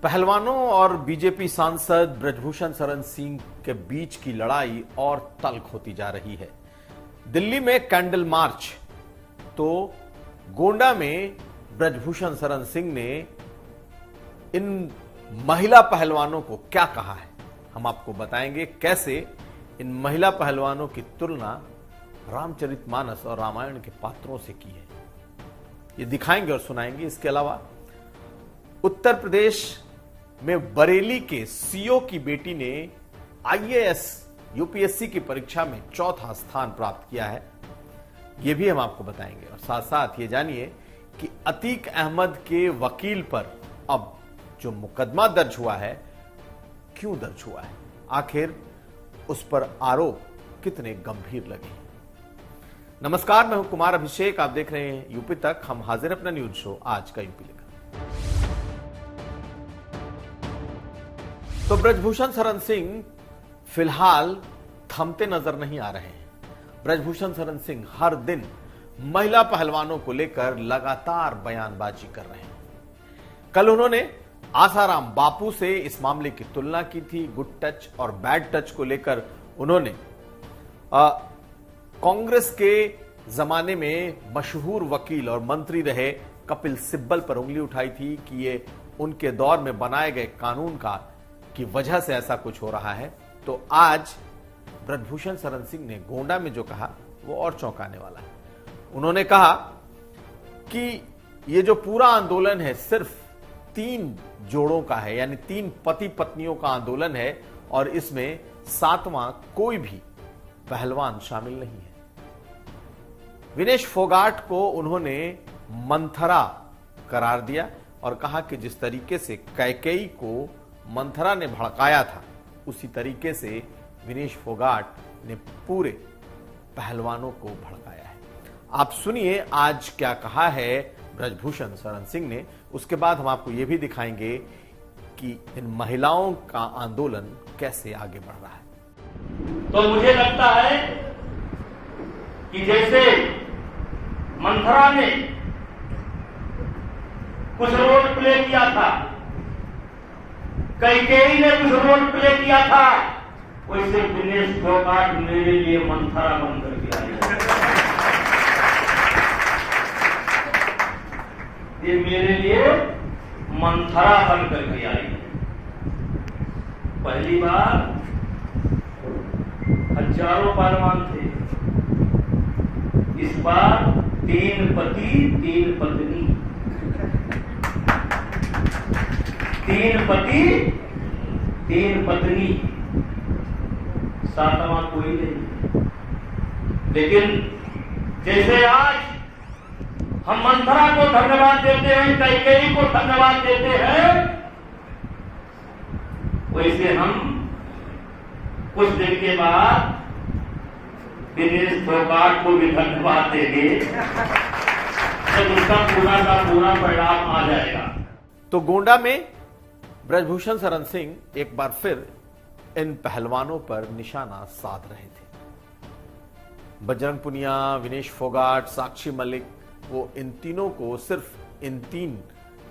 पहलवानों और बीजेपी सांसद ब्रजभूषण शरण सिंह के बीच की लड़ाई और तल्ख होती जा रही है। दिल्ली में कैंडल मार्च तो गोंडा में ब्रजभूषण शरण सिंह ने इन महिला पहलवानों को क्या कहा है, हम आपको बताएंगे कैसे इन महिला पहलवानों की तुलना रामचरितमानस और रामायण के पात्रों से की है। ये दिखाएंगे और सुनाएंगे। इसके अलावा उत्तर प्रदेश में बरेली के सीओ की बेटी ने आईएएस यूपीएससी की परीक्षा में चौथा स्थान प्राप्त किया है, यह भी हम आपको बताएंगे। और साथ साथ ये जानिए कि अतीक अहमद के वकील पर अब जो मुकदमा दर्ज हुआ है, क्यों दर्ज हुआ है, आखिर उस पर आरोप कितने गंभीर लगे। नमस्कार, मैं हूं कुमार अभिषेक, आप देख रहे हैं यूपी तक। हम हाजिर अपना न्यूज शो आज का यूपी लेकर। तो ब्रजभूषण शरण सिंह फिलहाल थमते नजर नहीं आ रहे हैं। ब्रजभूषण शरण सिंह हर दिन महिला पहलवानों को लेकर लगातार बयानबाजी कर रहे हैं। कल उन्होंने आसाराम बापू से इस मामले की तुलना की थी। गुड टच और बैड टच को लेकर उन्होंने कांग्रेस के जमाने में मशहूर वकील और मंत्री रहे कपिल सिब्बल पर उंगली उठाई थी कि ये उनके दौर में बनाए गए कानून की वजह से ऐसा कुछ हो रहा है। तो आज ब्रजभूषण शरण सिंह ने गोंडा में जो कहा वो और चौंकाने वाला है। उन्होंने कहा कि ये जो पूरा आंदोलन है सिर्फ 3 जोड़ों का है, यानी 3 पति पत्नियों का आंदोलन है और इसमें 7वां कोई भी पहलवान शामिल नहीं है। विनेश फोगाट को उन्होंने मंथरा करार दिया और कहा कि जिस तरीके से कैकेयी को मंथरा ने भड़काया था, उसी तरीके से विनेश फोगाट ने पूरे पहलवानों को भड़काया है। आप सुनिए आज क्या कहा है ब्रजभूषण शरण सिंह ने। उसके बाद हम आपको यह भी दिखाएंगे कि इन महिलाओं का आंदोलन कैसे आगे बढ़ रहा है। तो मुझे लगता है कि जैसे मंथरा ने कुछ रोल प्ले किया था, कैकेयी ने कुछ रोल प्ले किया था, वैसे विनेश फोगाट मेरे लिए मंथरा बनकर के आई। ये मेरे लिए मंथरा बनकर के आई। पहली बार हजारों पहलवान थे, इस बार 3 पति 3 पत्नी, 3 पति 3 पत्नी, 7वां कोई नहीं। लेकिन जैसे आज हम मंथरा को धन्यवाद देते हैं, कैकेयी को धन्यवाद देते हैं, वैसे हम कुछ दिन के बाद विनेश फोगाट को भी धन्यवाद देंगे जब उसका पूरा का पूरा परिणाम आ जाएगा। तो गोंडा में ब्रजभूषण शरण सिंह एक बार फिर इन पहलवानों पर निशाना साध रहे थे। बजरंग पुनिया, विनेश फोगाट, साक्षी मलिक, वो इन तीनों को सिर्फ इन 3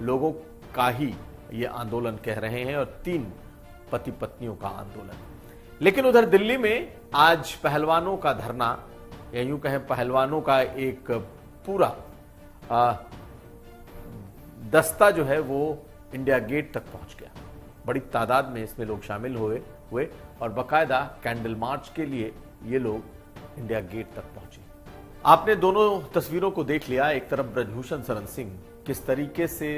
लोगों का ही ये आंदोलन कह रहे हैं और 3 पति पत्नियों का आंदोलन। लेकिन उधर दिल्ली में आज पहलवानों का धरना, या यूं कहें पहलवानों का एक पूरा दस्ता जो है वो इंडिया गेट तक पहुंच गया। बड़ी तादाद में इसमें लोग शामिल हुए और बकायदा कैंडल मार्च के लिए ये लोग इंडिया गेट तक पहुंचे। आपने दोनों तस्वीरों को देख लिया। एक तरफ ब्रजभूषण शरण सिंह किस तरीके से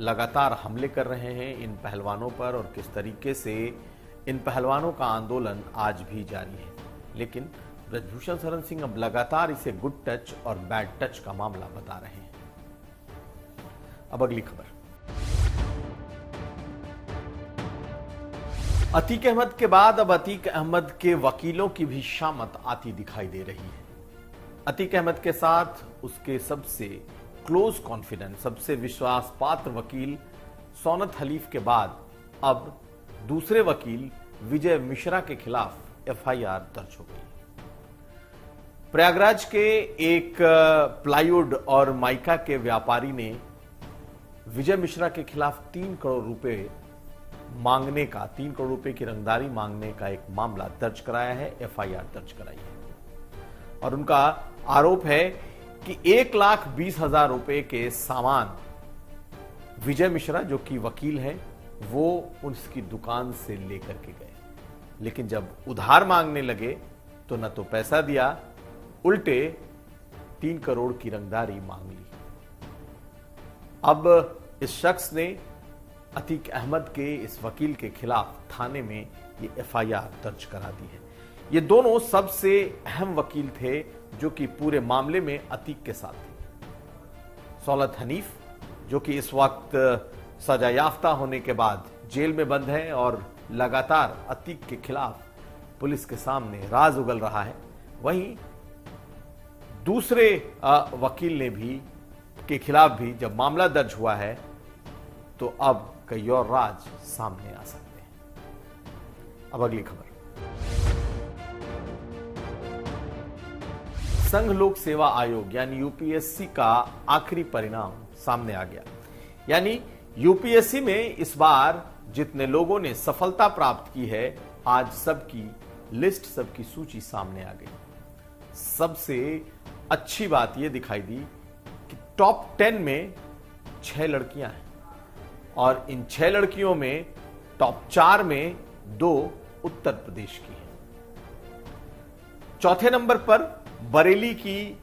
लगातार हमले कर रहे हैं इन पहलवानों पर और किस तरीके से इन पहलवानों का आंदोलन आज भी जारी है। लेकिन ब्रजभूषण शरण सिंह अब लगातार इसे गुड टच और बैड टच का मामला बता रहे हैं। अब अगली खबर। अतीक अहमद के बाद अब अतीक अहमद के वकीलों की भी शामत आती दिखाई दे रही है। अतीक अहमद के साथ उसके सबसे क्लोज कॉन्फिडेंट, सबसे विश्वास पात्र वकील सौनत हलीफ के बाद अब दूसरे वकील विजय मिश्रा के खिलाफ एफआईआर दर्ज हो गई। प्रयागराज के एक प्लाईवुड और माइका के व्यापारी ने विजय मिश्रा के खिलाफ 3 करोड़ रुपए मांगने का, 3 करोड़ रुपए की रंगदारी मांगने का एक मामला दर्ज कराया है, एफआईआर दर्ज कराई है। और उनका आरोप है कि 1,20,000 रुपए के सामान विजय मिश्रा, जो कि वकील है, वो उसकी दुकान से लेकर के गए, लेकिन जब उधार मांगने लगे तो न तो पैसा दिया, उल्टे 3 करोड़ की रंगदारी मांग ली। अब इस शख्स ने अतीक अहमद के, इस वकील के खिलाफ थाने में ये एफआईआर दर्ज करा दी है। ये दोनों सबसे अहम वकील थे जो कि पूरे मामले में अतीक के साथ थे। सौलत हनीफ, जो कि इस वक्त सजा याफ्ता होने के बाद जेल में बंद है और लगातार अतीक के खिलाफ पुलिस के सामने राज उगल रहा है, वहीं दूसरे वकील ने भी के खिलाफ भी जब मामला दर्ज हुआ है तो अब कई और राज सामने आ सकते हैं। अब अगली खबर। संघ लोक सेवा आयोग यानी यूपीएससी का आखिरी परिणाम सामने आ गया। यानी यूपीएससी में इस बार जितने लोगों ने सफलता प्राप्त की है, आज सबकी लिस्ट, सबकी सूची सामने आ गई। सबसे अच्छी बात यह दिखाई दी कि टॉप 10 में 6 लड़कियां हैं और इन 6 लड़कियों में टॉप 4 में 2 उत्तर प्रदेश की हैं। चौथे नंबर पर बरेली की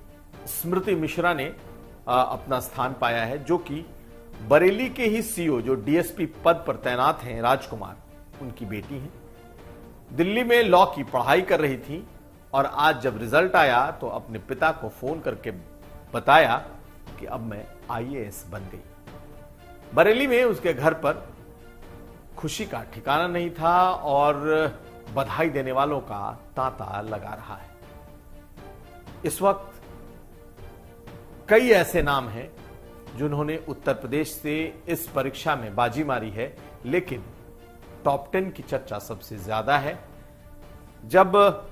स्मृति मिश्रा ने अपना स्थान पाया है, जो कि बरेली के ही सीओ, जो डीएसपी पद पर तैनात हैं, राजकुमार, उनकी बेटी हैं। दिल्ली में लॉ की पढ़ाई कर रही थी और आज जब रिजल्ट आया तो अपने पिता को फोन करके बताया कि अब मैं आईएएस बन गई। बरेली में उसके घर पर खुशी का ठिकाना नहीं था और बधाई देने वालों का तांता लगा रहा है। इस वक्त कई ऐसे नाम हैं जिन्होंने उत्तर प्रदेश से इस परीक्षा में बाजी मारी है, लेकिन टॉप 10 की चर्चा सबसे ज्यादा है। जब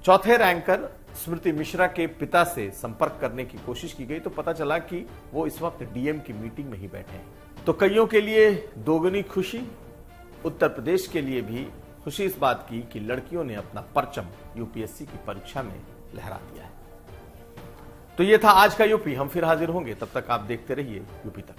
चौथे रैंकर स्मृति मिश्रा के पिता से संपर्क करने की कोशिश की गई तो पता चला कि वो इस वक्त डीएम की मीटिंग में ही बैठे हैं। तो कईयों के लिए दोगुनी खुशी, उत्तर प्रदेश के लिए भी खुशी इस बात की कि लड़कियों ने अपना परचम यूपीएससी की परीक्षा में लहरा दिया है। तो ये था आज का यूपी। हम फिर हाजिर होंगे, तब तक आप देखते रहिए यूपी तक।